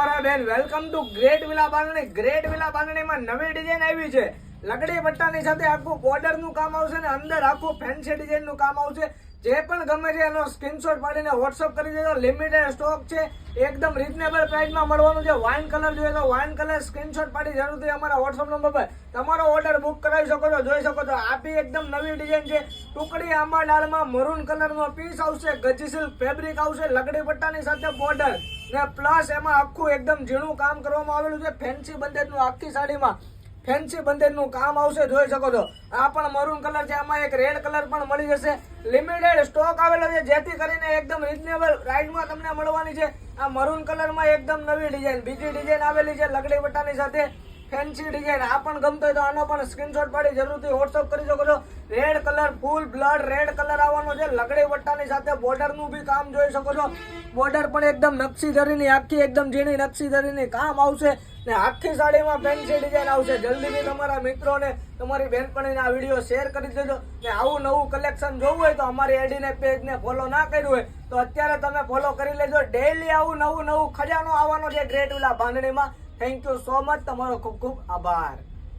મારા બેન, welcome to great villa Bandhani. Great villa બાંધણીમાં નવી ડિઝાઇન આવી છે. લકડી પટ્ટાની સાથે આખું બોર્ડર નું કામ આવશે ને અંદર આખું ફેન્સી ડિઝાઇન નું કામ આવશે. જે પણ ગમે છે એનો સ્ક્રીનશોટ પાડીને વોટ્સઅપ કરી દેજો. લિમિટેડ સ્ટોક છે, એકદમ રીઝનેબલ પ્રાઇસમાં મળવાનું છે. વાઇન કલર જોઈએ તો વાઇન કલર સ્ક્રીનશોટ પાડી જરૂરથી અમારા વોટ્સઅપ નંબર પર તમારો ઓર્ડર બુક કરાવી શકો છો. જોઈ શકો છો આપી એકદમ નવી ડિઝાઇન છે. ટુકડી આંબા ડાળમાં મરૂન કલરનો પીસ આવશે, ગજી સિલ્ક ફેબ્રિક આવશે, લકડી પટ્ટાની સાથે બોર્ડર ને પ્લસ એમાં આખું એકદમ ઝીણું કામ કરવામાં આવેલું છે. ફેન્સી બંદેજનું આખી સાડીમાં ફેન્સી બંદેજનું કામ આવશે. જોઈ શકો છો આ પણ મરૂન કલર છે. આમાં એક રેડ કલર પણ મળી જશે. લિમિટેડ સ્ટોક આવેલો છે જેથી કરીને એકદમ રીઝનેબલ પ્રાઇસમાં તમને મળવાની છે. આ મરૂન કલરમાં એકદમ નવી ડિઝાઇન, બીજી ડિઝાઇન આવેલી છે લકડી પટ્ટાની સાથે ફેન્સી ડિઝાઇન. આ પણ ગમતો હોય તો આનો પણ સ્ક્રીનશોટ પાડી જરૂરથી વોટ્સઅપ કરી શકો છો. રેડ કલર, ફૂલ બ્લડ રેડ કલર આવવાનો છે. લકડી પટ્ટાની સાથે બોર્ડર નું બી કામ જોઈ શકો છો. બોર્ડર પણ એકદમ નકશી ધરીની, આખી એકદમ ઝીણી નકશી ધરીની કામ આવશે ને આખી સાડીમાં ફેન્સી ડિઝાઇન આવશે. જલ્દીથી તમારા મિત્રોને, તમારી બહેનપણીને આ વિડીયો શેર કરી દેજો. ને આવું નવું કલેક્શન જોવું હોય તો અમારી આઈડીને પેજને ફોલો ના કર્યું હોય તો અત્યારે તમે ફોલો કરી લેજો. ડેઈલી આવું નવું ખજાનો આવવાનો છે ગ્રેટ વિલા બાંધણીમાં. Thank you so much. તમારો ખૂબ ખૂબ આભાર.